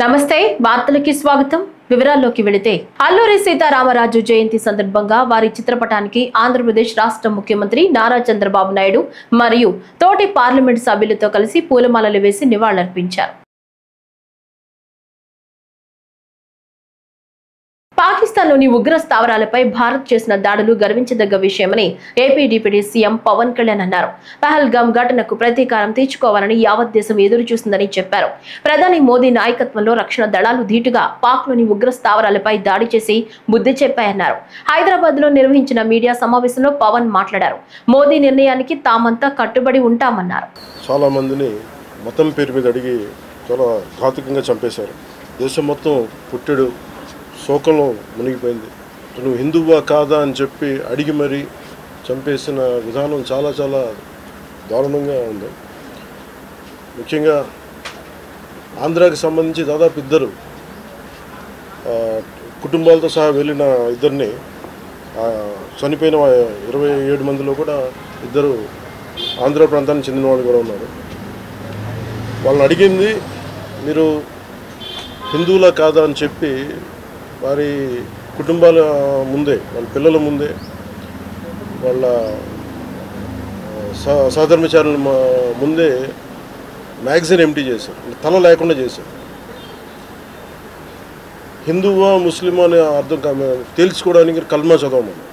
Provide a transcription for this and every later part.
నమస్తే వార్తలకి స్వాగతం వివరాల్లోకి వెళితే అల్లూరి సీతారామరాజు జయంతి సందర్భంగా వారి చిత్రపటానికి ఆంధ్రప్రదేశ్ రాష్ట్ర ముఖ్యమంత్రి నారా చంద్రబాబు నాయుడు మరియు తోటి పార్లమెంట్ సభ్యులతో కలిసి పూలమాలలు వేసి నివాళులర్పించారు. పాకిస్తాన్లోని ఉగ్ర స్థావరాలపై భారత్ చేసిన దాడులు గర్వించదగ్గ విషయమని AP deputy CM Pawan Kalyan అన్నారు. పహల్గామ్ ఘటనకు ప్రతీకారం తీర్చుకోవాలని యావత్ దేశం ఎదురు చూస్తుందని చెప్పారు. ప్రధాని మోదీ నాయకత్వంలో రక్షణ దళాలు ధీటుగా పాక్లోని ఉగ్ర స్థావరాలపై దాడి చేసి బుద్ధి చెప్పాయన్నారు. హైదరాబాద్ లో నిర్వహించిన మీడియా సమావేశంలో పవన్ మాట్లాడారు. మోదీ నిర్ణయానికి తామంతా కట్టుబడి ఉంటామన్నారు. చాలా మందిని మతం పేరు మీద అడిగి చాలా ఘాతుకంగా చంపేశారు. దేశం మొత్తం పుట్టెడు శోకంలో మునిగిపోయింది. నువ్వు హిందువా కాదా అని చెప్పి అడిగి మరీ చంపేసిన విధానం చాలా చాలా దారుణంగా ఉంది. ముఖ్యంగా ఆంధ్రాకి సంబంధించి దాదాపు ఇద్దరు కుటుంబాలతో సహా వెళ్ళిన ఇద్దరిని చనిపోయిన 27 మందిలో కూడా ఇద్దరు ఆంధ్ర ప్రాంతానికి చెందిన వాళ్ళు కూడా ఉన్నారు. వాళ్ళని అడిగింది మీరు హిందువులా కాదా అని చెప్పి వారి కుటుంబాల ముందే, వాళ్ళ పిల్లల ముందే, వాళ్ళ సహధర్మచారుల ముందే మ్యాగజైన్ ఎంటీ చేశారు, తల లేకుండా చేశారు. హిందువా ముస్లిమా అనే అర్థం తేల్చుకోవడానికి కల్మా చదవమని.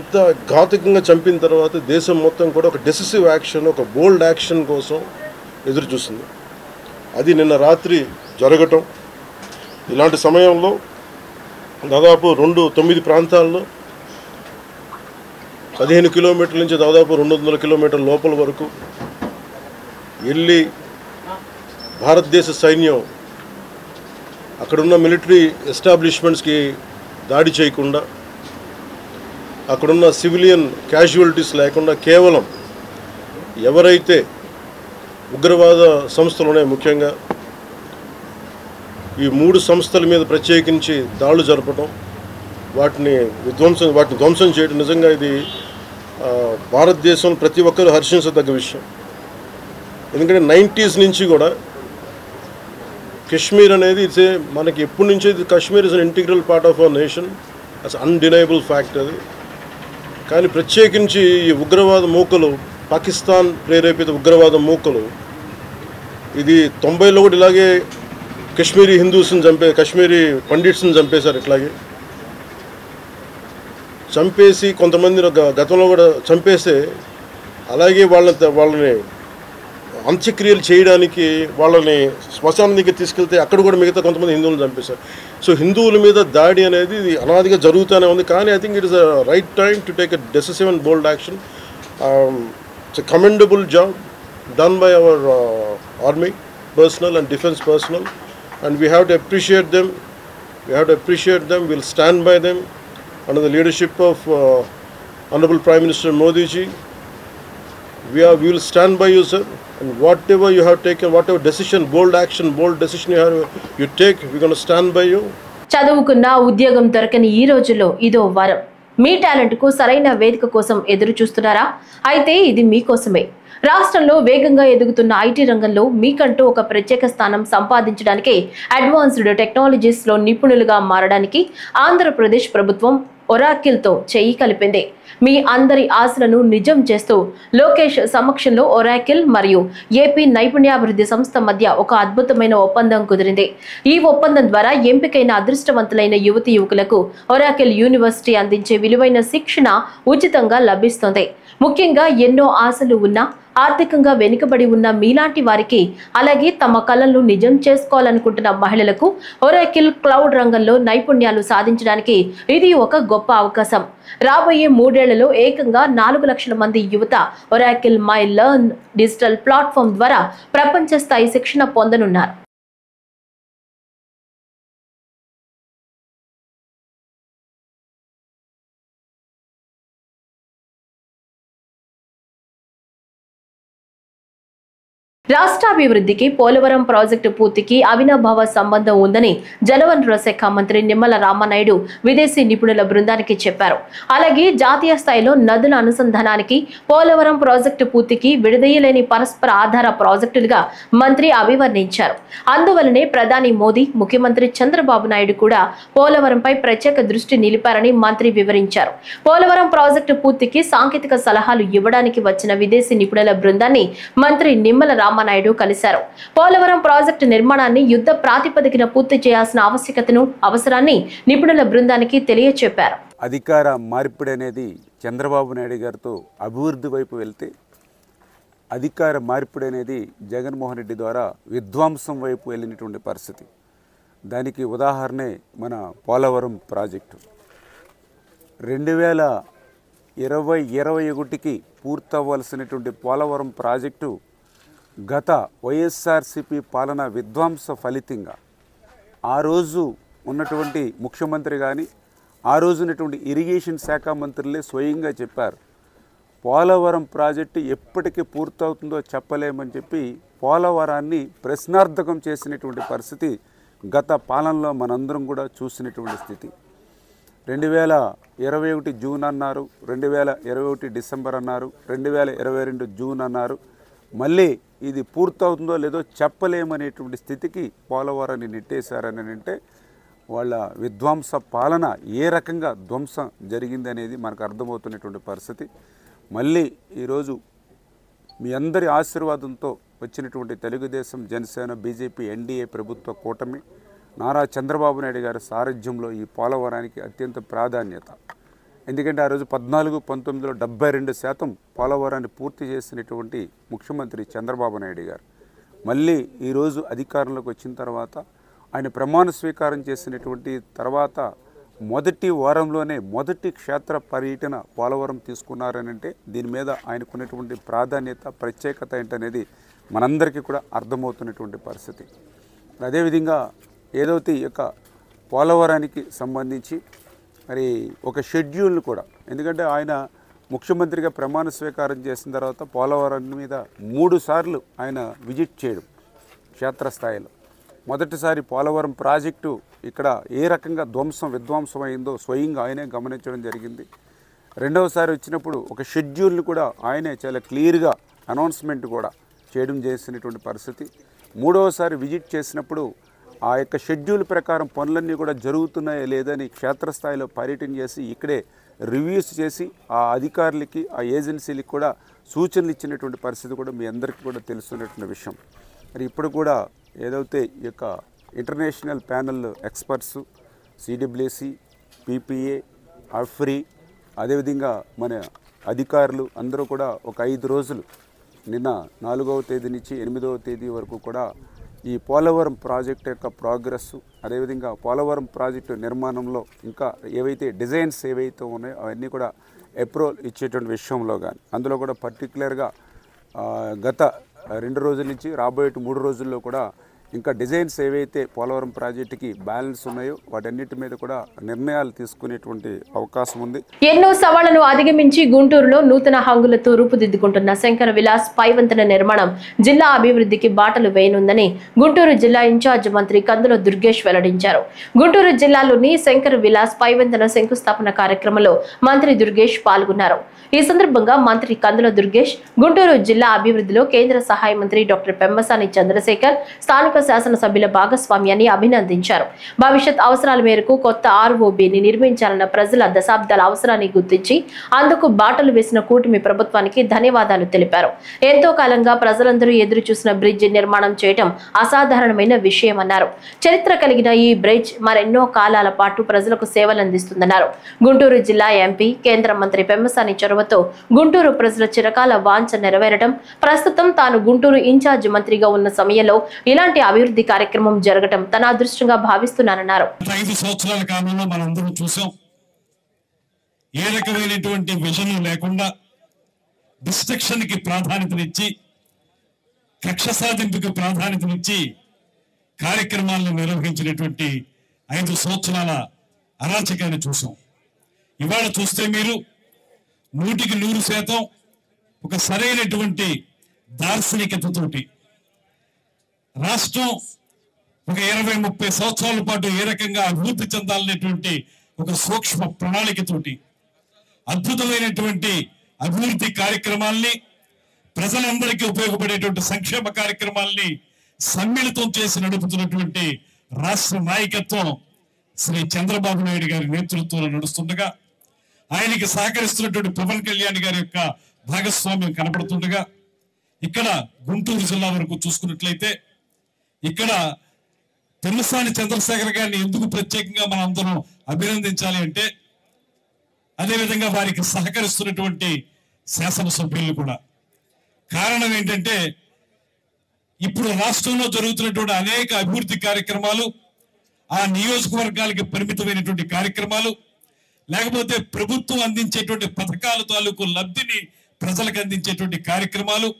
ఇంత ఘాతుకంగా చంపిన తర్వాత దేశం మొత్తం కూడా ఒక డెసిసివ్ యాక్షన్, ఒక బోల్డ్ యాక్షన్ కోసం ఎదురు చూస్తుంది. అది నిన్న రాత్రి జరగటం. ఇలాంటి సమయంలో దాదాపు 9 ప్రాంతాల్లో 15 కిలోమీటర్ల నుంచి దాదాపు 200 కిలోమీటర్ల లోపల వరకు వెళ్ళి భారతదేశ సైన్యం అక్కడున్న మిలిటరీ ఎస్టాబ్లిష్మెంట్స్కి దాడి చేయకుండా, అక్కడున్న సివిలియన్ క్యాజువాలిటీస్ లేకుండా కేవలం ఎవరైతే ఉగ్రవాద సంస్థలు ఉన్నాయో, ముఖ్యంగా ఈ 3 సంస్థల మీద ప్రత్యేకించి దాడులు జరపడం, వాటిని ధ్వంసం చేయడం నిజంగా ఇది భారతదేశం ప్రతి ఒక్కరు హర్షించదగ్గ విషయం. ఎందుకంటే 90s నుంచి కూడా కశ్మీర్ అనేది మనకి ఎప్పటి నుంచో Kashmir is an integral part of our nation, as undeniable fact అది. కానీ ప్రత్యేకించి ఈ ఉగ్రవాద మూకలు, పాకిస్తాన్ ప్రేరేపిత ఉగ్రవాద మూకలు, ఇది 90లో కూడా ఇలాగే కశ్మీరీ హిందూస్ని కశ్మీరీ పండిట్స్ని చంపేశారు. ఇట్లాగే చంపేసి కొంతమంది గతంలో కూడా చంపేస్తే అలాగే వాళ్ళని అంత్యక్రియలు చేయడానికి వాళ్ళని శ్మశానం దగ్గర తీసుకెళ్తే అక్కడ కూడా మిగతా కొంతమంది హిందువులను చంపేశారు. సో హిందువుల మీద దాడి అనేది ఇది అనాదిగా జరుగుతూనే ఉంది. కానీ I think it is a right time to take a decisive and bold action. It's a commendable job done by our army personnel and defense personnel, and we have to appreciate them. We'll stand by them under the leadership of Honorable Prime Minister Modi ji. We will stand by you, sir, and whatever you have taken, whatever decision, bold action, bold decision you take, we're going to stand by you. చదువుకున్న ఉద్యోగం దొరకని ఈ రోజుల్లో ఇదో వరం. మీ talent కు సరైన వేదిక కోసం ఎదురు చూస్తున్నారా? అయితే ఇది మీకోసమే. రాష్ట్రంలో వేగంగా ఎదుగుతున్న ఐటీ రంగంలో మీకంటూ ఒక ప్రత్యేక స్థానం సంపాదించడానికి, అడ్వాన్స్డ్ టెక్నాలజీస్ లో నిపుణులుగా మారడానికి ఆంధ్రప్రదేశ్ ప్రభుత్వం ఒరాకిల్ తో చెయ్యి కలిపింది. మీ అందరి ఆశలను నిజం చేస్తూ లోకేష్ సమక్షంలో ఒరాకిల్ మరియు ఏపీ నైపుణ్యాభివృద్ధి సంస్థ మధ్య ఒక అద్భుతమైన ఒప్పందం కుదిరింది. ఈ ఒప్పందం ద్వారా ఎంపికైన అదృష్టవంతులైన యువతి యువకులకు ఒరాకిల్ యూనివర్సిటీ అందించే విలువైన శిక్షణ ఉచితంగా లభిస్తుంది. ముఖ్యంగా ఎన్నో ఆశలు ఉన్నా, ఆర్థికంగా వెనుకబడి ఉన్న మీలాంటి వారికి, అలాగే తమ కలలను నిజం చేసుకోవాలనుకుంటున్న మహిళలకు ఒరాకిల్ క్లౌడ్ రంగంలో నైపుణ్యాలు సాధించడానికి ఇది ఒక గొప్ప అవకాశం. రాబోయే 3 ఏళ్లలో ఏకంగా 4 లక్షల మంది యువత Oracle my learn digital platform ద్వారా ప్రపంచ స్థాయి శిక్షణ పొందనున్నారు. రాష్ట్రాభివృద్ధికి పోలవరం ప్రాజెక్టు పూర్తికి అవినాభావ సంబంధం ఉందని జలవనరుల శాఖ మంత్రి నిమ్మల రామనాయుడు విదేశీ నిపుణుల బృందానికి చెప్పారు. అలాగే జాతీయ స్థాయిలో నదుల అనుసంధానానికి పోలవరం ప్రాజెక్టు పూర్తికి విడదీయలేని పరస్పర ఆధార ప్రాజెక్టులుగా మంత్రి అభివర్ణించారు. అందువలనే ప్రధాని మోదీ, ముఖ్యమంత్రి చంద్రబాబు నాయుడు కూడా పోలవరంపై ప్రత్యేక దృష్టి నిలిపారని మంత్రి వివరించారు. పోలవరం ప్రాజెక్టు పూర్తికి సాంకేతిక సలహాలు ఇవ్వడానికి వచ్చిన విదేశీ నిపుణుల బృందాన్ని మంత్రి నిమ్మల రామనాయుడు కలిశారు. పోలవరం ప్రాజెక్టు నిర్మాణాన్ని యుద్ధ ప్రాతిపదికన పూర్తి చేయాల్సిన అవసరాన్ని నిపుణుల బృందానికి తెలియచెప్పారు. అధికార మార్పిడి అనేది చంద్రబాబు నాయుడు గారితో అభివృద్ధి వైపు వెళ్తే, అధికార మార్పిడి అనేది జగన్మోహన్ రెడ్డి ద్వారా విధ్వంసం వైపు వెళ్ళినటువంటి పరిస్థితి. దానికి ఉదాహరణే మన పోలవరం ప్రాజెక్టు. 2021కి పూర్తవ్వాల్సినటువంటి పోలవరం ప్రాజెక్టు గత వైఎస్ఆర్సీపీ పాలన విధ్వంస ఫలితంగా ఆ రోజు ఉన్నటువంటి ముఖ్యమంత్రి కానీ, ఆ రోజు ఉన్నటువంటి ఇరిగేషన్ శాఖ మంత్రులే స్వయంగా చెప్పారు, పోలవరం ప్రాజెక్టు ఎప్పటికి పూర్తవుతుందో చెప్పలేమని చెప్పి పోలవరాన్ని ప్రశ్నార్థకం చేసినటువంటి పరిస్థితి గత పాలనలో మనందరం కూడా చూసినటువంటి స్థితి. 2021 జూన్ అన్నారు, 2021 డిసెంబర్ అన్నారు, 2022 జూన్ అన్నారు. మళ్ళీ ఇది పూర్తవుతుందో లేదో చెప్పలేమనేటువంటి స్థితికి పోలవరాన్ని నెట్టేశారని అంటే వాళ్ళ విధ్వంస పాలన ఏ రకంగా ధ్వంసం జరిగింది అనేది మనకు అర్థమవుతున్నటువంటి పరిస్థితి. మళ్ళీ ఈరోజు మీ అందరి ఆశీర్వాదంతో వచ్చినటువంటి తెలుగుదేశం, జనసేన, బీజేపీ, ఎన్డీఏ ప్రభుత్వ కూటమి, నారా చంద్రబాబు నాయుడు గారి సారథ్యంలో ఈ పోలవరానికి అత్యంత ప్రాధాన్యత. ఎందుకంటే ఆ రోజు 14-19లో 72% పోలవరాన్ని పూర్తి చేసినటువంటి ముఖ్యమంత్రి చంద్రబాబు నాయుడు గారు మళ్ళీ ఈరోజు అధికారంలోకి వచ్చిన తర్వాత ఆయన ప్రమాణ స్వీకారం చేసినటువంటి తర్వాత మొదటి వారంలోనే మొదటి క్షేత్ర పర్యటన పోలవరం తీసుకున్నారనంటే దీని మీద ఆయనకున్నటువంటి ప్రాధాన్యత, ప్రత్యేకత ఏంటనేది మనందరికీ కూడా అర్థమవుతున్నటువంటి పరిస్థితి. అదేవిధంగా ఏదైతే ఈ యొక్క పోలవరానికి సంబంధించి మరి ఒక షెడ్యూల్ను కూడా, ఎందుకంటే ఆయన ముఖ్యమంత్రిగా ప్రమాణ స్వీకారం చేసిన తర్వాత పోలవరం మీద 3 సార్లు ఆయన విజిట్ చేయడం క్షేత్రస్థాయిలో. మొదటిసారి పోలవరం ప్రాజెక్టు ఇక్కడ ఏ రకంగా విధ్వంసం అయిందో స్వయంగా ఆయనే గమనించడం జరిగింది. రెండవసారి వచ్చినప్పుడు ఒక షెడ్యూల్ని కూడా ఆయనే చాలా క్లియర్గా అనౌన్స్మెంట్ కూడా చేయడం చేసినటువంటి పరిస్థితి. మూడవసారి విజిట్ చేసినప్పుడు ఆ యొక్క షెడ్యూల్ ప్రకారం పనులన్నీ కూడా జరుగుతున్నాయా లేదని క్షేత్రస్థాయిలో పర్యటన చేసి ఇక్కడే రివ్యూస్ చేసి ఆ అధికారులకి, ఆ ఏజెన్సీలకి కూడా సూచనలు ఇచ్చినటువంటి పరిస్థితి కూడా మీ అందరికీ కూడా తెలుస్తున్నటువంటి విషయం. మరి ఇప్పుడు కూడా ఏదైతే ఈ యొక్క international panel experts, CWC, PPA, అఫ్రీ, అదేవిధంగా మన అధికారులు అందరూ కూడా ఒక 5 రోజులు నిన్న 4వ తేదీ నుంచి 8వ తేదీ వరకు కూడా ఈ పోలవరం ప్రాజెక్ట్ యొక్క ప్రోగ్రెస్, అదేవిధంగా పోలవరం ప్రాజెక్టు నిర్మాణంలో ఇంకా ఏవైతే డిజైన్స్ ఏవైతే ఉన్నాయో అవన్నీ కూడా అప్రూవల్ ఇచ్చేటువంటి విషయంలో కానీ, అందులో కూడా పర్టికులర్గా గత 2 రోజుల నుంచి రాబోయే 3 రోజుల్లో కూడా ఇంకా డిజైన్స్ ఏవైతే పోలవరం ప్రాజెక్టుకి బ్యాలెన్స్ ఉన్నాయో వాటన్నిటి మీద కూడా నిర్ణయాలు తీసుకునేటువంటి అవకాశం ఉంది. ఎన్నో సవాళ్లను అధిగమించి గుంటూరులో నూతన హంగులతో రూపుదిద్దుకుంటున్న శంకర విలాస్ పైవంతెన నిర్మాణం జిల్లా అభివృద్ధికి బాటలు వేయనుందని గుంటూరు జిల్లా ఇన్ఛార్జ్ మంత్రి కందుల దుర్గేష్ వెల్లడించారు. గుంటూరు జిల్లాలోని శంకర విలాస్ పైవంతెన శంకుస్థాపన కార్యక్రమంలో మంత్రి దుర్గేష్ పాల్గొన్నారు. ఈ సందర్భంగా మంత్రి కందుల దుర్గేష్ గుంటూరు జిల్లా అభివృద్ధిలో కేంద్ర సహాయ మంత్రి డాక్టర్ పెమ్మసాని చంద్రశేఖర్, స్థానిక శాసనసభ్యుల భాగస్వామ్యాన్ని అభినందించారు. భవిష్యత్ అవసరాల మేరకు కొత్త ఆర్ఓబిని నిర్మించాలన్న ప్రజల దశాబ్దాల అవసరాన్ని గుర్తించి అందుకు బాటలు వేసిన కూటమి ప్రభుత్వానికి ధన్యవాదాలు తెలిపారు. ఎంతో కాలంగా ప్రజలందరూ ఎదురు చూసిన బ్రిడ్జ్ నిర్మాణం చేయడం అసాధారణమైన విషయమన్నారు. చరిత్ర కలిగిన ఈ బ్రిడ్జ్ మరెన్నో కాలాల పాటు ప్రజలకు సేవలందిస్తుందన్నారు. గుంటూరు జిల్లా ఎంపీ, కేంద్ర మంత్రి పెమ్మసాని చొరవతో గుంటూరు ప్రజల చిరకాల వాంఛ నెరవేరడం, ప్రస్తుతం తాను గుంటూరు ఇన్ఛార్జ్ మంత్రిగా ఉన్న సమయంలో ఇలాంటి అభివృద్ధి కార్యక్రమం జరగడం తన అదృష్టంగా భావిస్తున్నానన్నారు. 5 సంవత్సరాల కాలంలో మనందరం చూసాం, ఏ రకమైనటువంటి విజన్ లేకుండా డిస్ట్రక్షన్ కి ప్రాధాన్యతనిచ్చి, కక్ష సాధింపుకి ప్రాధాన్యతనిచ్చి కార్యక్రమాలను నిర్వహించినటువంటి 5 సంవత్సరాల అరాచకాన్ని చూసాం. ఇవాళ చూస్తే మీరు 100% ఒక సరైనటువంటి దార్శనికతతోటి రాష్ట్రం ఒక 20-30 సంవత్సరాల పాటు ఏ రకంగా అభివృద్ధి చెందాలనేటువంటి ఒక సూక్ష్మ ప్రణాళికతోటి అద్భుతమైనటువంటి అభివృద్ధి కార్యక్రమాల్ని, ప్రజలందరికీ ఉపయోగపడేటువంటి సంక్షేమ కార్యక్రమాల్ని సమ్మిళితం చేసి నడుపుతున్నటువంటి రాష్ట్ర నాయకత్వం శ్రీ చంద్రబాబు నాయుడు గారి నేతృత్వంలో నడుస్తుండగా, ఆయనకి సహకరిస్తున్నటువంటి పవన్ కళ్యాణ్ గారి యొక్క భాగస్వామ్యం కనపడుతుండగా, ఇక్కడ గుంటూరు జిల్లా వరకు చూసుకున్నట్లయితే ఇక్కడ పెమ్మసాని చంద్రశేఖర్ గారిని ఎందుకు ప్రత్యేకంగా మనం అందరం అభినందించాలి అంటే, అదేవిధంగా వారికి సహకరిస్తున్నటువంటి శాసనసభ్యులు కూడా. కారణం ఏంటంటే, ఇప్పుడు రాష్ట్రంలో జరుగుతున్నటువంటి అనేక అభివృద్ధి కార్యక్రమాలు, ఆ నియోజకవర్గాలకి పరిమితమైనటువంటి కార్యక్రమాలు, లేకపోతే ప్రభుత్వం అందించేటువంటి పథకాల తాలూకు లబ్ధిని ప్రజలకు అందించేటువంటి కార్యక్రమాలు,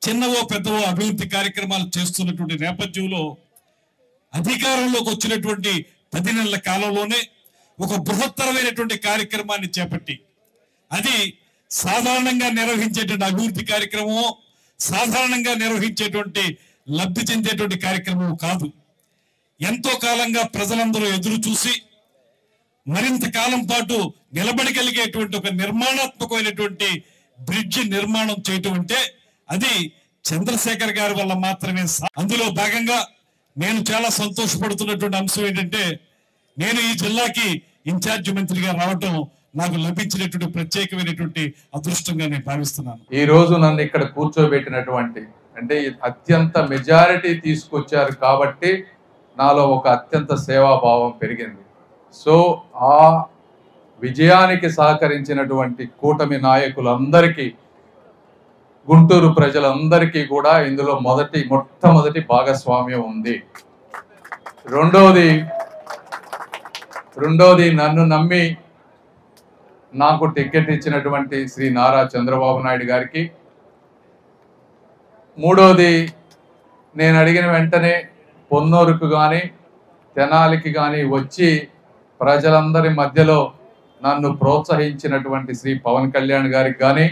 చిన్నవో పెద్దవో అభివృద్ధి కార్యక్రమాలు చేస్తున్నటువంటి నేపథ్యంలో అధికారంలోకి వచ్చినటువంటి 10 నెలల కాలంలోనే ఒక బృహత్తరమైనటువంటి కార్యక్రమాన్ని చేపట్టి, అది సాధారణంగా నిర్వహించేటువంటి అభివృద్ధి కార్యక్రమమో, సాధారణంగా నిర్వహించేటువంటి లబ్ధి చెందేటువంటి కార్యక్రమం కాదు. ఎంతో కాలంగా ప్రజలందరూ ఎదురు చూసి మరింత కాలం పాటు నిలబడగలిగేటువంటి ఒక నిర్మాణాత్మకమైనటువంటి బ్రిడ్జ్ నిర్మాణం చేయటం అంటే అది చంద్రశేఖర్ గారి వల్ల మాత్రమే. అందులో భాగంగా నేను చాలా సంతోషపడుతున్నటువంటి అంశం ఏంటంటే, నేను ఈ జిల్లాకి ఇన్ఛార్జి మంత్రిగా రావటం నాకు లభించినటువంటి ప్రత్యేకమైనటువంటి అదృష్టంగా నేను భావిస్తున్నాను. ఈ రోజు నన్ను ఇక్కడ కూర్చోబెట్టినటువంటి అంటే అత్యంత మెజారిటీ తీసుకొచ్చారు కాబట్టి నాలో ఒక అత్యంత సేవాభావం పెరిగింది. సో ఆ విజయానికి సహకరించినటువంటి కూటమి నాయకులందరికీ, గుంటూరు ప్రజలందరికీ కూడా ఇందులో మొట్టమొదటి భాగస్వామ్యం ఉంది. రెండోది నన్ను నమ్మి నాకు టికెట్ ఇచ్చినటువంటి శ్రీ నారా చంద్రబాబు నాయుడు గారికి. మూడోది, నేను అడిగిన వెంటనే పొన్నూరుకు కానీ తెనాలికి కానీ వచ్చి ప్రజలందరి మధ్యలో నన్ను ప్రోత్సహించినటువంటి శ్రీ పవన్ కళ్యాణ్ గారికి కానీ,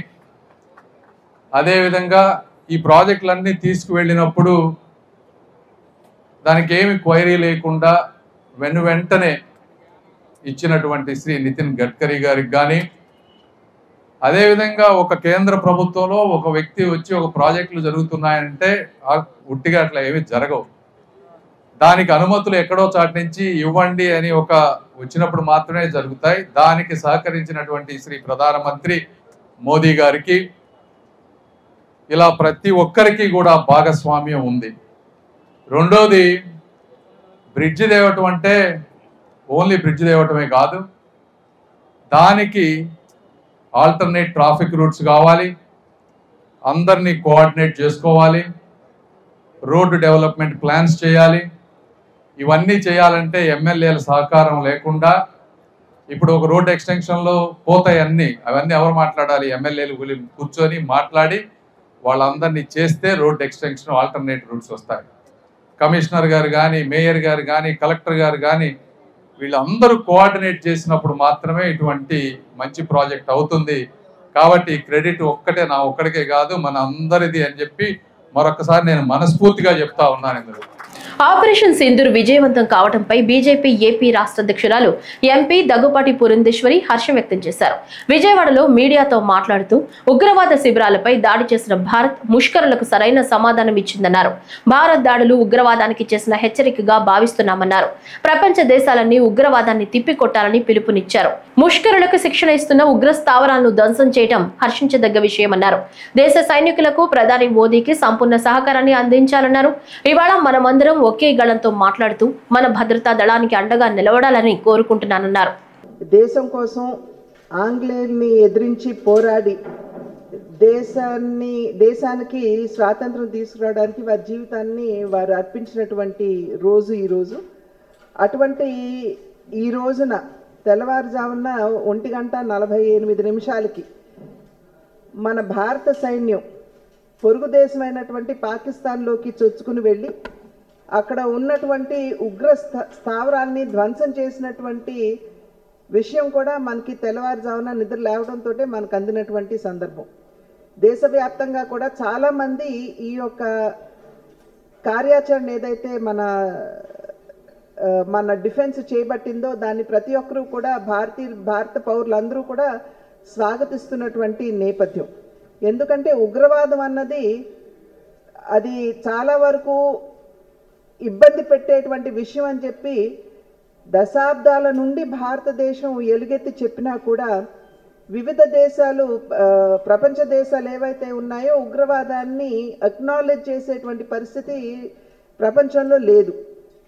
అదేవిధంగా ఈ ప్రాజెక్టులన్నీ తీసుకువెళ్ళినప్పుడు దానికి ఏమి క్వైరీ లేకుండా వెంటనే ఇచ్చినటువంటి శ్రీ నితిన్ గడ్కరీ గారికి కానీ, అదేవిధంగా ఒక కేంద్ర ప్రభుత్వంలో ఒక వ్యక్తి వచ్చి ఒక ప్రాజెక్టులు జరుగుతున్నాయంటే ఉట్టిగా అట్లా ఏమి జరగవు. దానికి అనుమతులు ఎక్కడో చాటి నుంచి ఇవ్వండి అని ఒక వచ్చినప్పుడు మాత్రమే జరుగుతాయి. దానికి సహకరించినటువంటి శ్రీ ప్రధానమంత్రి మోదీ గారికి, ఇలా ప్రతి ఒక్కరికి కూడా భాగస్వామ్యం ఉంది. రెండోది, బ్రిడ్జ్ తేవటం అంటే ఓన్లీ బ్రిడ్జ్ తేవటమే కాదు, దానికి ఆల్టర్నేట్ ట్రాఫిక్ రూట్స్ కావాలి, అందరినీ కోఆర్డినేట్ చేసుకోవాలి, రోడ్డు డెవలప్మెంట్ ప్లాన్స్ చేయాలి. ఇవన్నీ చేయాలంటే ఎమ్మెల్యేల సహకారం లేకుండా ఇప్పుడు ఒక రోడ్ ఎక్స్టెన్షన్లో పోతాయి అవన్నీ ఎవరు మాట్లాడాలి? ఎమ్మెల్యేలు కూర్చొని మాట్లాడి వాళ్ళందరినీ చేస్తే రోడ్ ఎక్స్టెన్షన్ ఆల్టర్నేట్ రూట్స్ వస్తాయి. కమిషనర్ గారు కానీ, మేయర్ గారు కానీ, కలెక్టర్ గారు కానీ వీళ్ళందరూ కోఆర్డినేట్ చేసినప్పుడు మాత్రమే ఇటువంటి మంచి ప్రాజెక్ట్ అవుతుంది. కాబట్టి క్రెడిట్ నా ఒక్కడికే కాదు, మన అందరిది అని చెప్పి మరొకసారి నేను మనస్ఫూర్తిగా చెప్తా ఉన్నాను. ఇందులో ఆపరేషన్ సింధూర్ విజయవంతం కావడంపై బీజేపీ ఏపీ రాష్ట్ర అధ్యక్షురాలు ఎంపీ దగ్గుపాటి పురంధేశ్వరి హర్షం వ్యక్తం చేశారు. విజయవాడలో మీడియాతో మాట్లాడుతూ ఉగ్రవాద శిబిరాలపై దాడి చేసిన భారత్ ముష్కరులకు సరైన సమాధానం ఇచ్చిందన్నారు. భారత్ దాడులు ఉగ్రవాదానికి చేసిన హెచ్చరికగా భావిస్తున్నామన్నారు. ప్రపంచ దేశాలన్నీ ఉగ్రవాదాన్ని తిప్పికొట్టాలని పిలుపునిచ్చారు. ముష్కరులకు శిక్షణ ఇస్తున్న ఉగ్ర స్థావరాలను ధ్వంసం చేయడం హర్షించదగ్గ విషయమన్నారు. దేశ సైనికులకు ప్రధాని మోదీకి సంపూర్ణ సహకారాన్ని అందించాలన్నారు. ఇవాళ మనమందరం ఒకే గళంతో మాట్లాడుతూ మన భద్రతా దళానికి అండగా నిలబడాలని కోరుకుంటున్నానన్నారు. దేశం కోసం ఆంగ్లేయుల్ని ఎదిరించి పోరాడి దేశానికి స్వాతంత్రం తీసుకురావడానికి వారి జీవితాన్ని వారు అర్పించినటువంటి రోజు ఈరోజు. అటువంటి ఈ రోజున తెల్లవారుజామున 1:48 మన భారత సైన్యం పొరుగు దేశమైనటువంటి పాకిస్తాన్లోకి చొచ్చుకుని వెళ్ళి అక్కడ ఉన్నటువంటి ఉగ్ర స్థావరాన్ని ధ్వంసం చేసినటువంటి విషయం కూడా మనకి తెల్లవారుజామున నిద్ర లేవడంతో మనకు అందినటువంటి సందర్భం. దేశవ్యాప్తంగా కూడా చాలామంది ఈ యొక్క కార్యాచరణ ఏదైతే మన డిఫెన్స్ చేయబట్టిందో దాన్ని ప్రతి ఒక్కరూ కూడా భారత పౌరులందరూ కూడా స్వాగతిస్తున్నటువంటి నేపథ్యం. ఎందుకంటే ఉగ్రవాదం అన్నది అది చాలా వరకు ఇబ్బంది పెట్టేటువంటి విషయం అని చెప్పి దశాబ్దాల నుండి భారతదేశం ఎలుగెత్తి చెప్పినా కూడా వివిధ దేశాలు, ప్రపంచ దేశాలు ఏవైతే ఉన్నాయో ఉగ్రవాదాన్ని అక్నాలెడ్జ్ చేసేటువంటి పరిస్థితి ప్రపంచంలో లేదు.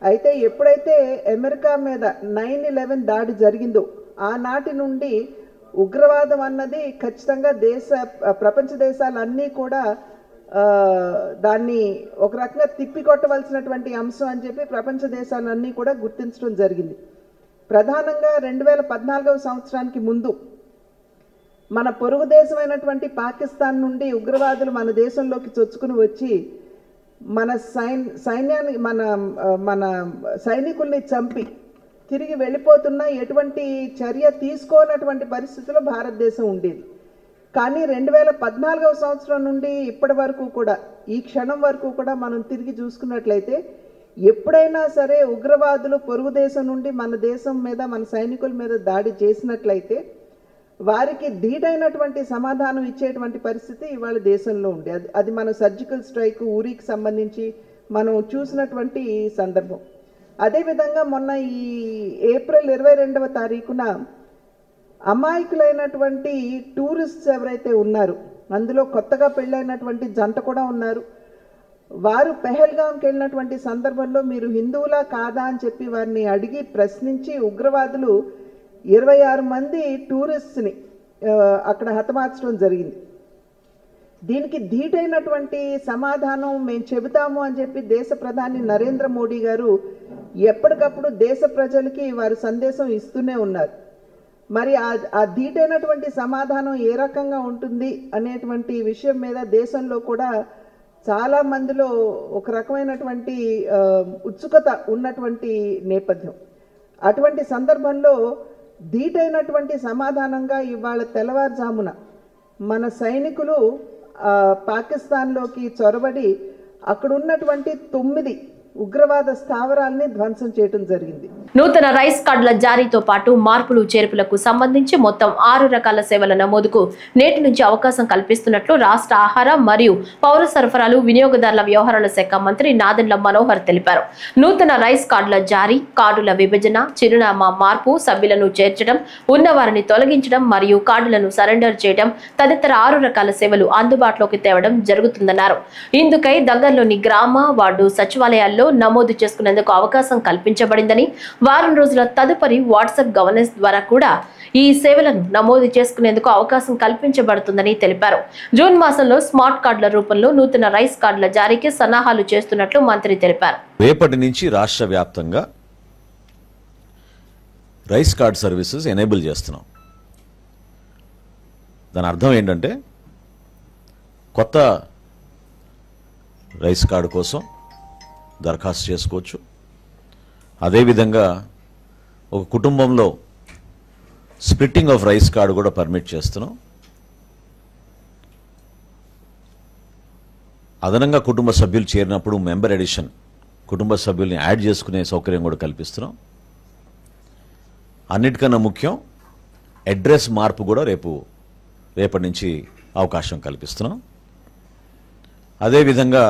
అయితే ఎప్పుడైతే అమెరికా మీద 9/11 దాడి జరిగిందో ఆనాటి నుండి ఉగ్రవాదం అన్నది ఖచ్చితంగా ప్రపంచ దేశాలన్నీ కూడా దాన్ని ఒక రకంగా తిప్పికొట్టవలసినటువంటి అంశం అని చెప్పి ప్రపంచ దేశాలన్నీ కూడా గుర్తించడం జరిగింది. ప్రధానంగా 2014వ సంవత్సరానికి ముందు మన పొరుగు దేశమైనటువంటి పాకిస్తాన్ నుండి ఉగ్రవాదులు మన దేశంలోకి చొచ్చుకుని వచ్చి మన సైనికుల్ని చంపి తిరిగి వెళ్ళిపోతున్నా ఎటువంటి చర్య తీసుకోనటువంటి పరిస్థితిలో భారతదేశం ఉండేది. కానీ 2014వ సంవత్సరం నుండి ఇప్పటి వరకు కూడా ఈ క్షణం వరకు కూడా మనం తిరిగి చూసుకున్నట్లయితే ఎప్పుడైనా సరే ఉగ్రవాదులు పొరుగు దేశం నుండి మన దేశం మీద, మన సైనికుల మీద దాడి చేసినట్లయితే వారికి ధీటైనటువంటి సమాధానం ఇచ్చేటువంటి పరిస్థితి ఇవాళ దేశంలో ఉంది. అది మన సర్జికల్ స్ట్రైక్ ఊరికి సంబంధించి మనం చూసినటువంటి సందర్భం. అదేవిధంగా మొన్న ఈ ఏప్రిల్ 22వ తారీఖున అమాయకులైనటువంటి టూరిస్ట్స్ ఎవరైతే ఉన్నారు, అందులో కొత్తగా పెళ్ళైనటువంటి జంట కూడా ఉన్నారు. వారు పెహల్గాంకి వెళ్ళినటువంటి సందర్భంలో మీరు హిందువులా కాదా అని చెప్పి వారిని అడిగి ప్రశ్నించి ఉగ్రవాదులు 26 మంది టూరిస్ట్ని అక్కడ హతమార్చడం జరిగింది. దీనికి ధీటైనటువంటి సమాధానం మేము చెబుతాము అని చెప్పి దేశ ప్రధాని నరేంద్ర మోడీ గారు ఎప్పటికప్పుడు దేశ ప్రజలకి వారు సందేశం ఇస్తూనే ఉన్నారు. మరి ఆ ధీటైనటువంటి సమాధానం ఏ రకంగా ఉంటుంది అనేటువంటి విషయం మీద దేశంలో కూడా చాలా మందిలో ఒక రకమైనటువంటి ఉత్సుకత ఉన్నటువంటి నేపథ్యం. అటువంటి సందర్భంలో ధీటైనటువంటి సమాధానంగా ఇవాళ తెల్లవారుజామున మన సైనికులు పాకిస్తాన్లోకి చొరబడి అక్కడ ఉన్నటువంటి 9 ఉగ్రవాద స్థావరాల్ని ధ్వంసం చేయడం జరిగింది. నూతన రైస్ కార్డుల జారీతో పాటు మార్పులు చేర్పులకు సంబంధించి మొత్తం 6 రకాల సేవల నమోదుకు నేటి నుంచి అవకాశం కల్పిస్తున్నట్లు రాష్ట్ర ఆహార మరియు పౌర సరఫరాలు వినియోగదారుల వ్యవహారాల శాఖ మంత్రి నాదెండ్ల మనోహర్ తెలిపారు. నూతన రైస్ కార్డుల జారీ, కార్డుల విభజన, చిరునామా మార్పు, సభ్యులను చేర్చడం, ఉన్నవారిని తొలగించడం మరియు కార్డులను సరెండర్ చేయడం తదితర 6 రకాల సేవలు అందుబాటులోకి తేవడం జరుగుతుందన్నారు. ఇందుకై దగ్గరలోని గ్రామ, వార్డు సచివాలయాల్లో నమోదు చేసుకునేందుకు అవకాశం కల్పించబడిందని, వారం రోజుల తదుపరి వాట్సాప్ గవర్నెన్స్ ద్వారా కూడా ఈ సేవలను నమోదు చేసుకునేందుకు అవకాశం కల్పించబడుతుందని తెలిపారు. జూన్ మాసంలో స్మార్ట్ కార్డుల రూపంలో నూతన రైస్ కార్డుల జారీకి సన్నాహాలు చేస్తున్నట్లు మంత్రి తెలిపారు. రేపటి నుంచి రాష్ట్ర వ్యాప్తంగా రైస్ కార్డ్ సర్వీసెస్ ఎనేబుల్ చేస్తున్నాం. దాని అర్థం ఏంటంటే కొత్త రైస్ కార్డు కోసం దరఖాస్తు చేసుకోవచ్చు. అదేవిధంగా ఒక కుటుంబంలో స్ప్లిట్టింగ్ ఆఫ్ రైస్ కార్డు కూడా పర్మిట్ చేస్తున్నాం. అదనంగా కుటుంబ సభ్యులు చేరినప్పుడు మెంబర్ ఎడిషన్, కుటుంబ సభ్యుల్ని యాడ్ చేసుకునే సౌకర్యం కూడా కల్పిస్తున్నాం. అన్నిటికన్నా ముఖ్యం అడ్రస్ మార్పు కూడా రేపటి నుంచి అవకాశం కల్పిస్తున్నాం. అదేవిధంగా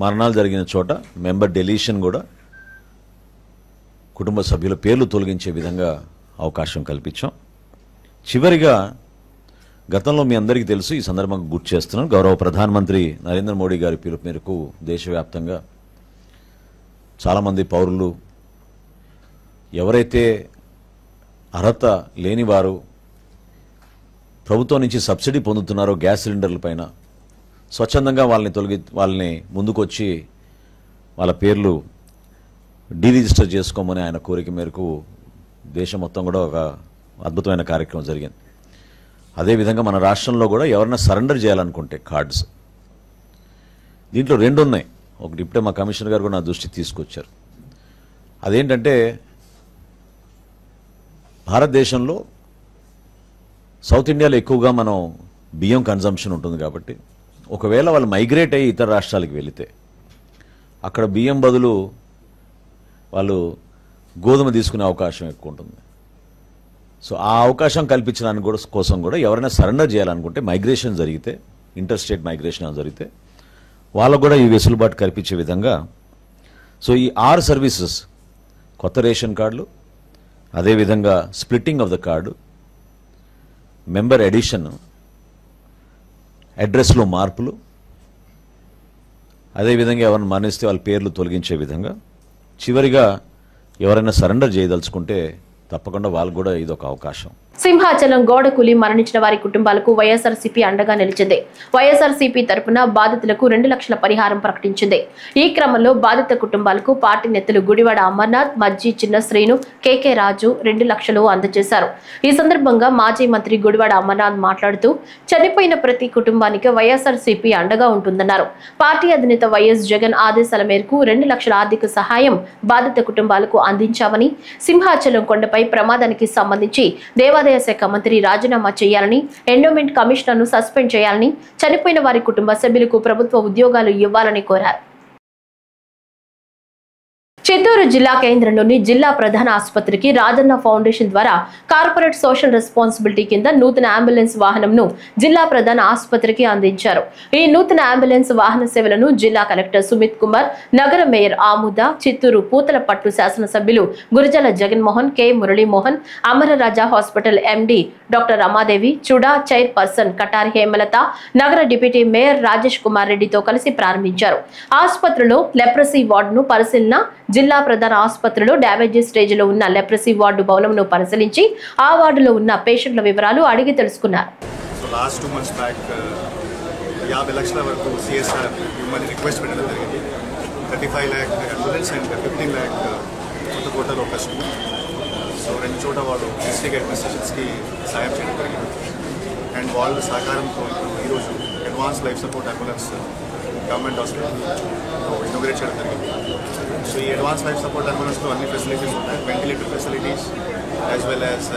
మరణాలు జరిగిన చోట మెంబర్ డెలీషన్ కూడా, కుటుంబ సభ్యుల పేర్లు తొలగించే విధంగా అవకాశం కల్పించాం. చివరిగా గతంలో మీ అందరికీ తెలుసు, ఈ సందర్భంగా గుర్తు చేస్తున్నాను, గౌరవ ప్రధానమంత్రి నరేంద్ర మోడీ గారి పిలుపు మేరకు దేశవ్యాప్తంగా చాలామంది పౌరులు ఎవరైతే అర్హత లేని వారు ప్రభుత్వం నుంచి సబ్సిడీ పొందుతున్నారో గ్యాస్ సిలిండర్ల పైన స్వచ్ఛందంగా వాళ్ళని ముందుకొచ్చి వాళ్ళ పేర్లు డీరిజిస్టర్ చేసుకోమని ఆయన కోరిక మేరకు దేశం మొత్తం కూడా ఒక అద్భుతమైన కార్యక్రమం జరిగింది. అదేవిధంగా మన రాష్ట్రంలో కూడా ఎవరైనా సరెండర్ చేయాలనుకుంటే కార్డ్స్, దీంట్లో 2 ఉన్నాయి. ఒకటి ఇప్పుడే మా కమిషనర్ గారు కూడా నా దృష్టికి తీసుకొచ్చారు. అదేంటంటే భారతదేశంలో సౌత్ ఇండియాలో ఎక్కువగా మనం బియ్యం కన్జంప్షన్ ఉంటుంది కాబట్టి ఒకవేళ వాళ్ళు మైగ్రేట్ అయ్యి ఇతర రాష్ట్రాలకు వెళితే అక్కడ బియ్యం బదులు వాళ్ళు గోధుమ తీసుకునే అవకాశం ఎక్కువ ఉంటుంది. సో ఆ అవకాశం కల్పించడానికి కోసం కూడా ఎవరైనా సరెండర్ చేయాలనుకుంటే మైగ్రేషన్ జరిగితే, ఇంటర్ స్టేట్ మైగ్రేషన్ జరిగితే వాళ్ళకు కూడా ఈ వెసులుబాటు కల్పించే విధంగా సో ఈ 6 సర్వీసెస్, కొత్త రేషన్ కార్డులు, అదేవిధంగా splitting of the card, member addition, అడ్రస్లో మార్పులు, అదేవిధంగా ఎవరైనా మరణిస్తే వాళ్ళ పేర్లు తొలగించే విధంగా, చివరిగా ఎవరైనా సరెండర్ చేయదలుచుకుంటే తప్పకుండా వాళ్ళకు కూడా ఇదొక అవకాశం. సింహాచలం గోడ కూలి మరణించిన వారి కుటుంబాలకు వైఎస్ఆర్సీపీ అండగా నిలిచింది. వైఎస్ఆర్సీపీ తరపున బాధితులకు 2 లక్షల పరిహారం ప్రకటించింది. ఈ క్రమంలో బాధిత కుటుంబాలకు పార్టీ నేతలు గుడివాడ అమర్నాథ్, మజ్జి చిన్న శ్రీను, కేకే రాజు 2 లక్షలు అందజేశారు. ఈ సందర్భంగా మాజీ మంత్రి గుడివాడ అమర్నాథ్ మాట్లాడుతూ చనిపోయిన ప్రతి కుటుంబానికి వైఎస్ఆర్సీపీ అండగా ఉంటుందన్నారు. పార్టీ అధినేత వైఎస్ జగన్ ఆదేశాల మేరకు 2 లక్షల ఆర్థిక సహాయం బాధిత కుటుంబాలకు అందించామని, సింహాచలం కొండపై ప్రమాదానికి సంబంధించి దేవాదాయ శాఖ మంత్రి రాజీనామా చేయాలని, ఎండోమెంట్ కమిషనర్ను సస్పెండ్ చేయాలని, చనిపోయిన వారి కుటుంబ సభ్యులకు ప్రభుత్వ ఉద్యోగాలు ఇవ్వాలని కోరారు. చిత్తూరు జిల్లా కేంద్రంలోని జిల్లా ప్రధాన ఆసుపత్రికి రాజన్న ఫౌండేషన్ ద్వారా కార్పొరేట్ సోషల్ రెస్పాన్సిబిలిటీ కింద నూతన అంబులెన్స్ వాహనంను జిల్లా ప్రధాన ఆసుపత్రికి అందించారు. ఈ నూతన అంబులెన్స్ వాహన సేవలను జిల్లా కలెక్టర్ సుమిత్ కుమార్, నగర మేయర్ ఆముద, చిత్తూరు పూతలపట్టు శాసనసభ్యులు Gurajala Jaganmohan, K Muralimohan, Amararaja hospital MD doctor Ramadevi, CUDA chairperson Katari Hemalatha, నగర డిప్యూటీ మేయర్ రాజేష్ కుమార్ రెడ్డితో కలిసి ప్రారంభించారు. ఆసుపత్రిలో లెప్రసీ వార్డును పరిశీలన, జిల్లా ప్రధాన ఆసుపత్రిలో డ్యామేజ్ స్టేజ్లో ఉన్న లెప్రసీ వార్డు భవనంను పరిశీలించి ఆ వార్డులో ఉన్న పేషెంట్ల వివరాలు అడిగి తెలుసుకున్నారు. లాస్ట్ 2 months బ్యాక్ 50 లక్షల వరకు సిఎస్ఆర్ ఇవ్వమని రిక్వెస్ట్ పెట్టడం జరిగింది. 35 lakh అంబులెన్స్ అండ్ 15 lakh కొత్త కోటలో ఒక స్కూల్. సో 2 చోట వాళ్ళు డిస్ట్రిక్ట్ అడ్మినిస్ట్రేషన్స్కి సాయం చేయడం జరిగింది. అండ్ వాళ్ళ సహకారంతో ఈరోజు advance life support ambulance government hospital inaugurate చేయడం జరిగింది. సో ఈ అడ్వాన్స్ లైఫ్ సపోర్ట్ అంబులెన్స్లో అన్ని ఫెసిలిటీస్ ఉన్నాయి, ventilator facilities as well as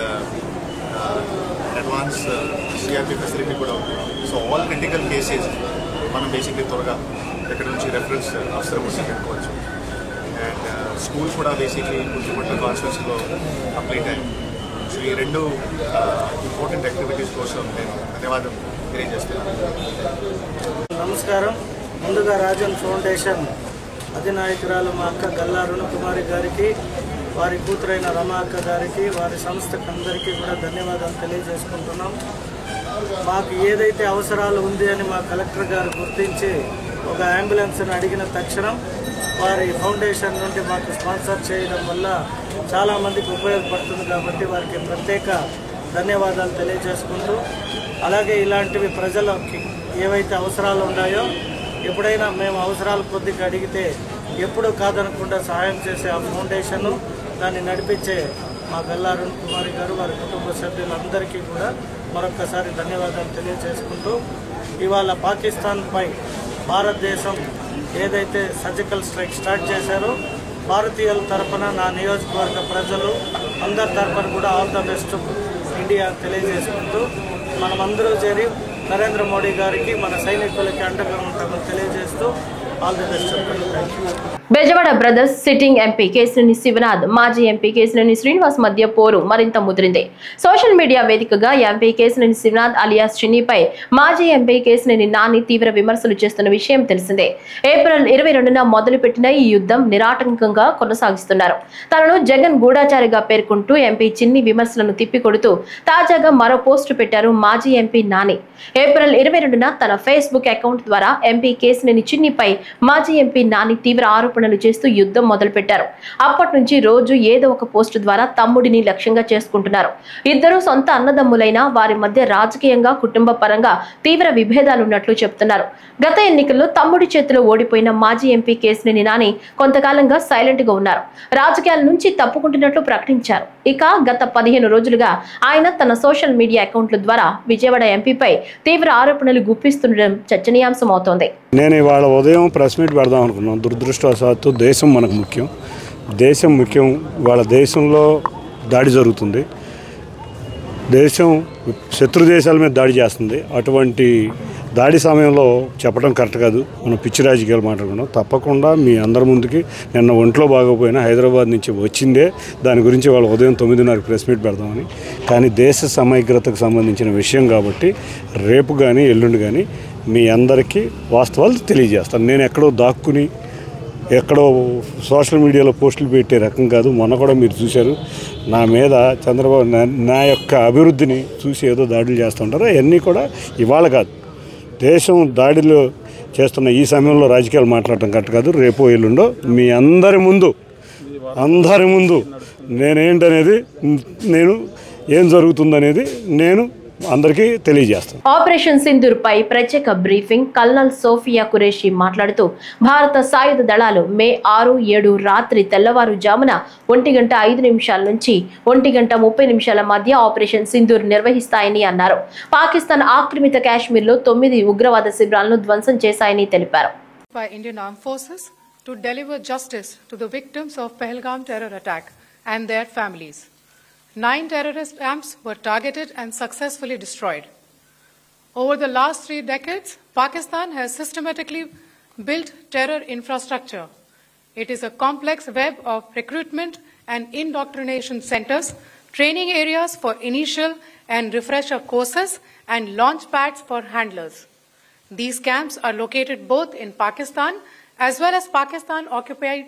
advance CRP facility కూడా ఉంది. సో ఆల్ క్రిటికల్ కేసెస్ మనం బేసిక్లీ త్వరగా ఎక్కడి నుంచి రెఫరెన్స్ అవసరం వచ్చి పెట్టుకోవచ్చు. అండ్ స్కూల్ కూడా బేసిక్లీ గుర్తుపట్ల కాన్స్టిట్యూన్సీలో కంప్లీట్ అయ్యింది. సో ఈ 2 ఇంపార్టెంట్ యాక్టివిటీస్ కోసం నేను ధన్యవాదం తెలియజేస్తున్నాను. నమస్కారం. ముందుగా రాజన్ ఫౌండేషన్ అధినాయకురాలు మా అక్క గల్లా రుణకుమారి గారికి, వారి కూతురైన రమా అక్క గారికి, వారి సంస్థకు అందరికీ కూడా ధన్యవాదాలు తెలియజేసుకుంటున్నాం. మాకు ఏదైతే అవసరాలు ఉంది అని మా కలెక్టర్ గారు గుర్తించి ఒక అంబులెన్స్ని అడిగిన తక్షణం వారి ఫౌండేషన్ నుండి మాకు స్పాన్సర్ చేయడం వల్ల చాలామందికి ఉపయోగపడుతుంది. కాబట్టి వారికి ప్రత్యేక ధన్యవాదాలు తెలియజేసుకుంటూ, అలాగే ఇలాంటివి ప్రజలకి ఏవైతే అవసరాలు ఉన్నాయో ఎప్పుడైనా మేము అవసరాలు కొద్దిగా అడిగితే ఎప్పుడూ కాదనకుండా సహాయం చేసే ఆ ఫౌండేషను, దాన్ని నడిపించే మా గల్లా అరుణ్ కుమారి గారు, వారి కుటుంబ సభ్యులందరికీ కూడా మరొక్కసారి ధన్యవాదాలు తెలియజేసుకుంటూ, ఇవాళ పాకిస్తాన్పై భారతదేశం ఏదైతే సర్జికల్ స్ట్రైక్ స్టార్ట్ చేశారో భారతీయుల తరఫున నా నియోజకవర్గ ప్రజలు అందరి తరఫున కూడా ఆల్ ద బెస్ట్ ఇండియా తెలియజేసుకుంటూ, మనమందరూ చేరి నరేంద్ర మోడీ గారికి, మన సైనికులకి అండగా ఉంటామని తెలియజేస్తూ ఆల్ ది బెస్ట్ చెప్పండి. Thank you. Bezawada brothers sitting MP Kesineni Sivanath, మాజీ ఎంపీ కేశినేని శ్రీనివాస్ మధ్య పోరు మరింత ముదిరింది. సోషల్ మీడియా వేదికగా ఎంపీ కేశినేని శివనాథ్ అలియాస్ చిన్నీపై మాజీ ఎంపీ కేశినేని నాని తీవ్ర విమర్శలు చేస్తున్న విషయం తెలిసిందే. ఏప్రిల్ 22న మొదలుపెట్టిన ఈ యుద్ధం నిరాటంకంగా కొనసాగిస్తున్నారు. తనను జగన్ గూఢాచారిగా పేర్కొంటూ ఎంపీ చిన్ని విమర్శలను తిప్పికొడుతూ తాజాగా మరో పోస్టు పెట్టారు మాజీ ఎంపీ నాని. ఏప్రిల్ 22న తన ఫేస్బుక్ అకౌంట్ ద్వారా ఎంపీ కేశినేని చిన్నిపై మాజీ ఎంపీ నాని తీవ్ర ఆరోపణలు చేస్తూ యుద్ధం మొదలుపెట్టారు. అప్పటి నుంచి రోజు ఏదో ఒక పోస్టు ద్వారా తమ్ముడిని లక్ష్యంగా చేసుకుంటున్నారు. ఇద్దరు సొంత అన్నదమ్ములైన వారి మధ్య రాజకీయంగా, కుటుంబ పరంగా తీవ్ర విభేదాలున్నట్లు చెప్తున్నారు. గత ఎన్నికల్లో తమ్ముడి చేతిలో ఓడిపోయిన మాజీ ఎంపీ కేశినేని నాని కొంతకాలంగా సైలెంట్ గా ఉన్నారు. రాజకీయాల నుంచి తప్పుకుంటున్నట్లు ప్రకటించారు. ఇక గత 15 రోజులుగా ఆయన తన సోషల్ మీడియా అకౌంట్ల ద్వారా విజయవాడ ఎంపీపై తీవ్ర ఆరోపణలు గుప్పిస్తుండడం చర్చనీయాంశం అవుతోంది. నేను ఇవాళ ఉదయం ప్రెస్ మీట్ పెడదాం అనుకున్నాను. దురదృష్టవశాత్తు దేశం మనకు ముఖ్యం, దేశం ముఖ్యం. వాళ్ళ దేశంలో దాడి జరుగుతుంది, దేశం శత్రు దేశాల మీద దాడి చేస్తుంది. అటువంటి దాడి సమయంలో చెప్పడం కరెక్ట్ కాదు. మనం పిచ్చి రాజకీయాలు మాట్లాడుకున్నాం. తప్పకుండా మీ అందరి ముందుకి నిన్న ఒంట్లో బాగోపోయినా హైదరాబాద్ నుంచి వచ్చిందే దాని గురించి వాళ్ళు ఉదయం 9:30 ప్రెస్ మీట్ పెడదామని. కానీ దేశ సమగ్రతకు సంబంధించిన విషయం కాబట్టి రేపు కానీ ఎల్లుండి కానీ మీ అందరికీ వాస్తవాలు తెలియజేస్తాను. నేను ఎక్కడో దాక్కుని ఎక్కడో సోషల్ మీడియాలో పోస్టులు పెట్టే రకం కాదు. మొన్న కూడా మీరు చూశారు నా మీద చంద్రబాబు నా యొక్క అభివృద్ధిని చూసి ఏదో దాడులు చేస్తుంటారు. అవన్నీ కూడా ఇవాళ కాదు, దేశం దాడిలో చేస్తున్న ఈ సమయంలో రాజకీయాలు మాట్లాడటం కరెక్ట్ కాదు. రేపో ఎల్లుండో మీ అందరి ముందు నేనేంటనేది నేను ఏం జరుగుతుందనేది నేను అందరికీ తెలియజేస్తాను. ఆపరేషన్ సింధూర్ పై ప్రత్యేక బ్రీఫింగ్. కల్నల్ సోఫియా ఖురేషి మాట్లాడుతూ భారత సాయుధ దళాలు మే 6, 7 రాత్రి తెల్లవారుజామున 1:05 నుంచి 1:30 మధ్య ఆపరేషన్ సింధూర్ నిర్వహిస్తాయని అన్నారు. పాకిస్తాన్ ఆక్రమిత కాశ్మీర్లో 9 ఉగ్రవాద శిబిరాలను ధ్వంసం చేశాయని తెలిపారు. By Indian Armed Forces to deliver justice to the victims of Pahalgam terror attack and their families. 9 terrorist camps were targeted and successfully destroyed. Over the last 3 decades, Pakistan has systematically built terror infrastructure. It is a complex web of recruitment and indoctrination centers, training areas for initial and refresher courses, and launch pads for handlers. These camps are located both in Pakistan as well as Pakistan-occupied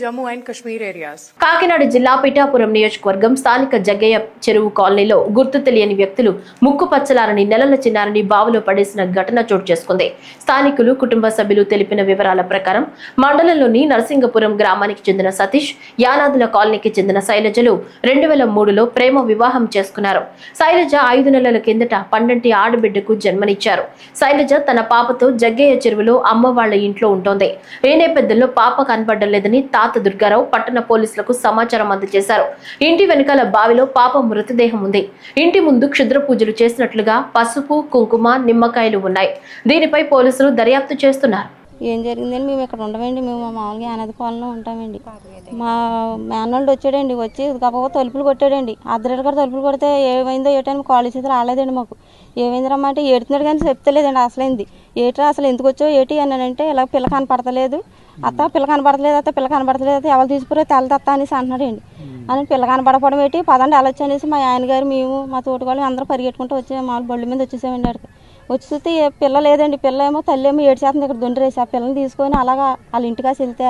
Jammu and Kashmir areas. Kakinada జిల్లా పిఠాపురం నియోజకవర్గం స్థానిక జగ్గయ్య చెరువు కాలనీలో గుర్తు తెలియని వ్యక్తులు ముక్కు పచ్చలారని నెలల చిన్నారని బావిలో పడేసిన ఘటన చోటు చేసుకుంది. స్థానికులు కుటుంబ సభ్యులు తెలిపిన వివరాల ప్రకారం మండలంలోని నరసింగపురం గ్రామానికి చెందిన సతీష్, యానాదుల కాలనీకి చెందిన శైలజలు 2003లో ప్రేమ వివాహం చేసుకున్నారు. శైలజ 5 నెలల కిందట పండంటి ఆడబిడ్డకు జన్మనిచ్చారు. శైలజ తన పాపతో జగ్గయ్య చెరువులో అమ్మ వాళ్ల ఇంట్లో ఉంటోంది. ఈ నేపథ్యంలో పాప కనబడలేదని తాత దుర్గారావు పట్టణ పోలీసులకు సమాచారం అందజేశారు. ఇంటి వెనుకాల బావిలో పాప మృతదేహం ఉంది. ఇంటి ముందు క్షుద్ర పూజలు చేసినట్లుగా పసుపు, కుంకుమ, నిమ్మకాయలు ఉన్నాయి. దీనిపై పోలీసులు దర్యాప్తు చేస్తున్నారు. ఏం జరిగిందని మేము ఇక్కడ ఉండమండి. మేము మామూలుగా యానాది కాలనీలో ఉంటామండి. మా మేనల్డ్ వచ్చాడండి. వచ్చి గబగబా తలుపులు కొట్టాడండి. అర్ధరాత్రి కూడా తలుపులు కొడితే ఏమైందో ఏటని కాలేజ్ చేతులు రాలేదండి. మాకు ఏమైందమ్మా అంటే ఏడుతున్నాడు కానీ చెప్తలేదండి. అసలేంది ఏట్రా అసలు ఎందుకు వచ్చావు ఏంటి అన్నానంటే ఇలా పిల్ల కనపడతలేదు అత్త, పిల్ల కనపడతలేదు అత్త, పిల్ల కనపడతలేదు అత్త, ఎవరు తీసుకురా తెల్లదత్త అనేసి అంటున్నాడండి. అని పిల్ల కనపడపడం ఏంటి పదండి వెళ్ళొచ్చు అనేసి మా ఆయన గారు మేము మా తోటగాళ్ళు అందరూ పరిగెట్టుకుంటూ వచ్చే మామూలు బళ్ళు మీద వచ్చేసామండి. అక్కడికి వచ్చి చూస్తే పిల్ల లేదండి. పిల్ల ఏమో తల్లి ఏమో ఏడ్చేస్తుంది. ఇక్కడ దొండరేసి ఆ పిల్లని తీసుకొని అలాగా వాళ్ళ ఇంటికాసి వెళ్తే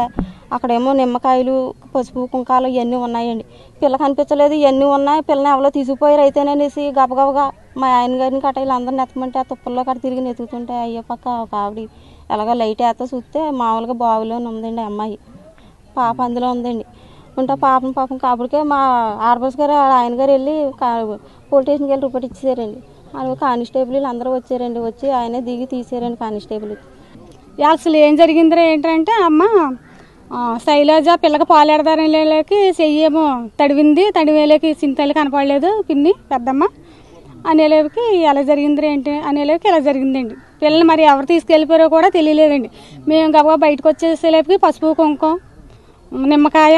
అక్కడేమో నిమ్మకాయలు, పసుపు, కుంకాలు ఇవన్నీ ఉన్నాయండి. పిల్ల కనిపించలేదు. ఇవన్నీ ఉన్నాయి. పిల్లని ఎవరో తీసుకుపోయారు అయితేనేసి గబగబగా మా ఆయన గారిని కట్ట వీళ్ళందరిని ఎత్తమంటే ఆ తుప్పల్లో కట్ట తిరిగి నెతుకుతుంటే అయ్యే పక్క ఒక ఆవిడ ఎలాగో లైట్ వేస్తా చూస్తే మామూలుగా బావిలోనే ఉందండి అమ్మాయి. పాప అందులో ఉందండి. ఉంటే పాపం కాబడికే మా ఆర్బస్ గారు ఆయన గారు వెళ్ళి పోలీస్ స్టేషన్కి వెళ్ళి రిపోర్ట్ ఇచ్చేసారండి. అది కానిస్టేబుల్ అందరూ వచ్చారండి. వచ్చి ఆయనే దిగి తీసారండి కానిస్టేబుల్. అసలు ఏం జరిగిందో ఏంటంటే అమ్మ శైలజ పిల్లకి పాలేడదానికి చెయ్యేమో తడివేలేకి చింతలు కనపడలేదు పిన్ని పెద్దమ్మ అనేలేకి ఎలా జరిగింది ఏంటి అనేలేకి ఇలా జరిగిందండి. పిల్లలు మరి ఎవరు తీసుకెళ్ళిపోయారో కూడా తెలియలేదండి. మేము గబగబా బయటకు వచ్చేసేలేకి పసుపు, కుంకుమ, నిమ్మకాయ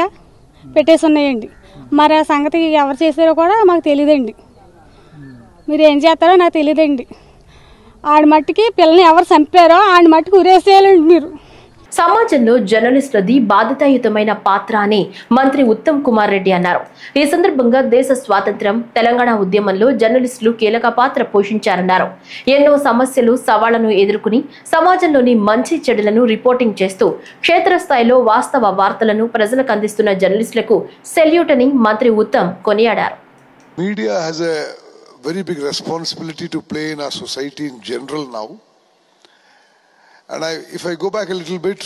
పెట్టేసి ఉన్నాయండి. మరి ఆ సంగతి ఎవరు చేశారో కూడా మాకు తెలియదండి. మీరు ఏం చేస్తారో నాకు తెలియదండి. ఆడి మట్టికి పిల్లని ఎవరు చంపారో ఆడి మట్టికి ఉరేసేయాలండి మీరు. సమాజంలో జర్నలిస్టులది బాధ్యతాయుతమైన పాత్ర అని మంత్రి ఉత్తమ్ కుమార్ రెడ్డి అన్నారు. ఈ సందర్భంగా దేశ స్వాతంత్ర్యం, తెలంగాణ ఉద్యమంలో జర్నలిస్టులు కీలక పాత్ర పోషించారన్నారు. ఎన్నో సమస్యలు, సవాళ్లను ఎదుర్కొని సమాజంలోని మంచి చెడులను రిపోర్టింగ్ చేస్తూ క్షేత్రస్థాయిలో వాస్తవ వార్తలను ప్రజలకు అందిస్తున్న జర్నలిస్టులకు సెల్యూట్ అని మంత్రి ఉత్తమ్ కొనియాడారు. Media has a very big responsibility to play in our society in general now. And if I go back a little bit,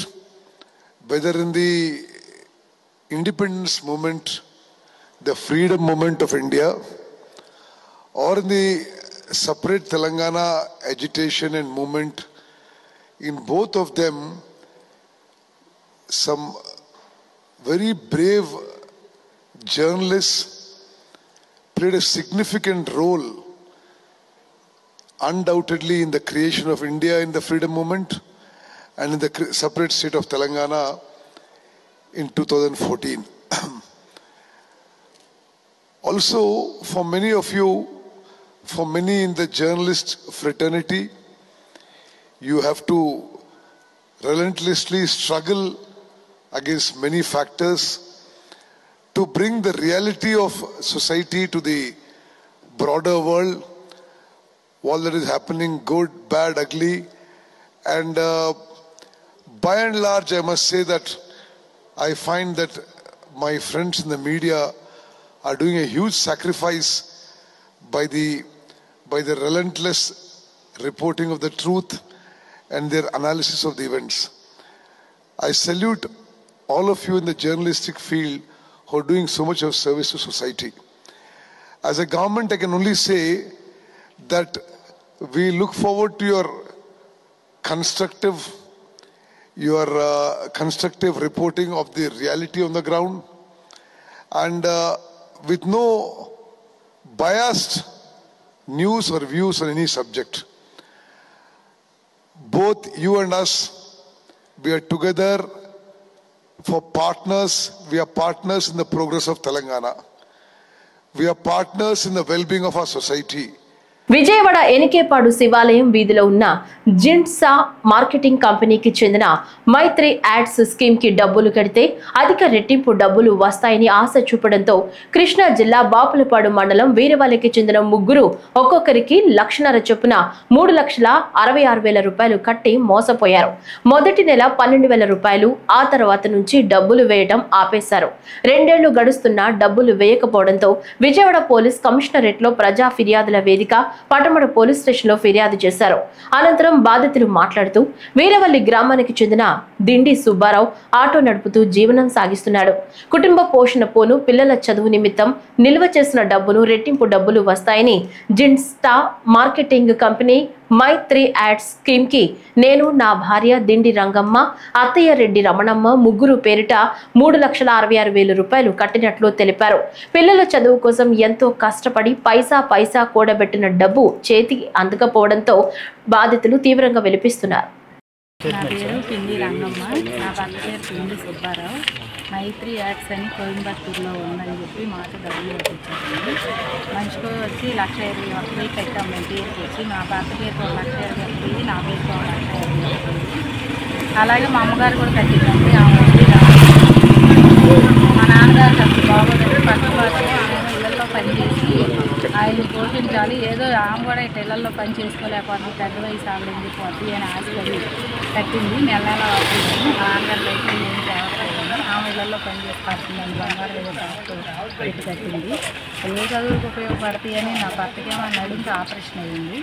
whether in the independence movement, the freedom movement of India, or in the separate Telangana agitation and movement, in both of them, some very brave journalists played a significant role, undoubtedly, in the creation of India in the freedom movement and in the separate state of Telangana in 2014. Also, for many of you, for many in the journalist fraternity, you have to relentlessly struggle against many factors to bring the reality of society to the broader world, all that is happening, good, bad, ugly. And by and large, I must say that I find that my friends in the media are doing a huge sacrifice by the relentless reporting of the truth and their analysis of the events. I salute all of you in the journalistic field who are doing so much of service to society. As a government, I can only say that we look forward to your constructive reporting of the reality on the ground, and with no biased news or views on any subject. Both you and us, we are together for partners. We are partners in the progress of Telangana. We are partners in the well-being of our society. Vijayawada Enikepadu శివాలయం వీధిలో ఉన్న జింట్సా marketing కంపెనీకి చెందిన మైత్రి ads scheme కి డబ్బులు కడితే అధిక రెట్టింపు డబ్బులు వస్తాయని ఆశ చూపడంతో కృష్ణా జిల్లా బాపులపాడు మండలం వీరవల్లికి చెందిన ముగ్గురు ఒక్కొక్కరికి 1,50,000 చొప్పున 3,66,000 రూపాయలు కట్టి మోసపోయారు. మొదటి నెల 12,000 రూపాయలు, ఆ తర్వాత నుంచి డబ్బులు వేయడం ఆపేశారు. 2 ఏళ్లు గడుస్తున్నా డబ్బులు వేయకపోవడంతో విజయవాడ పోలీస్ కమిషనరేట్ లో ప్రజా ఫిర్యాదుల వేదిక పటమడ పోలీస్ స్టేషన్ లో ఫిర్యాదు చేశారు. అనంతరం బాధితులు మాట్లాడుతూ వీరవల్లి గ్రామానికి చెందిన దిండి సుబ్బారావు ఆటో నడుపుతూ జీవనం సాగిస్తున్నాడు. కుటుంబ పోషణ పోను పిల్లల చదువు నిమిత్తం నిల్వ చేసిన డబ్బును రెట్టింపు డబ్బులు వస్తాయని జింట్సా మార్కెటింగ్ కంపెనీ మైత్రి యాడ్స్ స్కీమ్ కి నేను, నా భార్య దిండి రంగమ్మ, అత్తయ్య రెడ్డి రమణమ్మ ముగ్గురు పేరిట 3,66,000 రూపాయలు కట్టినట్లు తెలిపారు. పిల్లల చదువు కోసం ఎంతో కష్టపడి పైసా కూడబెట్టిన డబ్బు చేతికి అందకపోవడంతో బాధితులు తీవ్రంగా విలపిస్తున్నారు. నా పేరు పిండి రంగమ్మ, నా భర్త పేరు పిండి సుబ్బారావు. మైత్రి యాడ్స్ అని కోయంబత్తూరులో ఉందని చెప్పి మాకు డబ్బులు పంపించారండి. మనిషికి వచ్చి 1,20,000 కట్టాం. మేము పేరుకి వచ్చి మా భర్త పేరుకి 1,20,000, నా పేరుకి 1,20,000. అలాగే మా అమ్మగారు కూడా కట్టిందండి. మా నాన్నగారు అసలు బాగోదండి. పట్టుబాటు ఆమె ఇళ్లలో పనిచేసి ఆయన పోషించాలి. ఏదో ఆమె కూడా ఇళ్లలో పని చేసుకోలేకపోతుంది, పెద్ద వయసు ఆవిడని పోతుంది అని ఆశపడి కట్టింది. నెల అవుతుంది. మా నాన్నగారు అయితే ఏం తేవట్లేదండి. ఆమె ఇళ్లలో పని చేసి పడుతుందండి. బంగారు ఏదో పెట్టి కట్టింది. ఏ చదువుకు ఉపయోగపడతాయి అని నా భర్తకేమో నడుంకి ఆపరేషన్ అయ్యింది.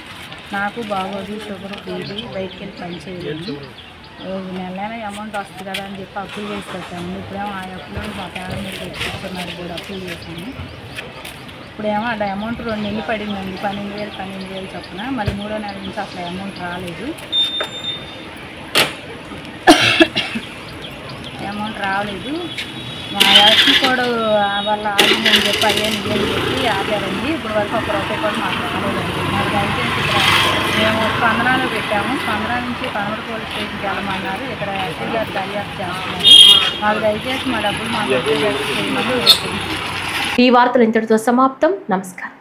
నాకు బాగోదు, షుగర్, బీపీ, బయటికి వెళ్ళి పని చేయాలి. నెల అమౌంట్ వస్తుంది కదా అని చెప్పి అప్పులు చేసి కట్టాము. ఇప్పుడేమో ఆ అప్పులు మా పేరెంట్ మీరు తెచ్చుకున్నారు కూడా అప్పులు చేసాము. ఇప్పుడేమో ఆ అమౌంట్ 2 నెలలు పడిందండి. 12,000 చొప్పున. మళ్ళీ 3వ నెల నుంచి అసలు అమౌంట్ రాలేదు. మా యాక్సి కూడా వాళ్ళ ఆగిందని చెప్పి అయ్యాని చెప్పి ఆగారండి. ఇప్పుడు వరకు 1 రూపాయి కూడా మాకు రాలేదండి. మాకు దయచేసి ఇక్కడ మేము స్పందనలో పెట్టాము. స్పందన నుంచి పనమడ పోలీస్ స్టేషన్కి వెళ్ళమన్నారు. ఇక్కడ ఎస్ఐ గారు దర్యాప్తు చేస్తున్నారు. మాకు దయచేసి మా డబ్బులు మాకు చేయమని. ఈ వార్తలు ఇంతటితో సమాప్తం. నమస్కారం.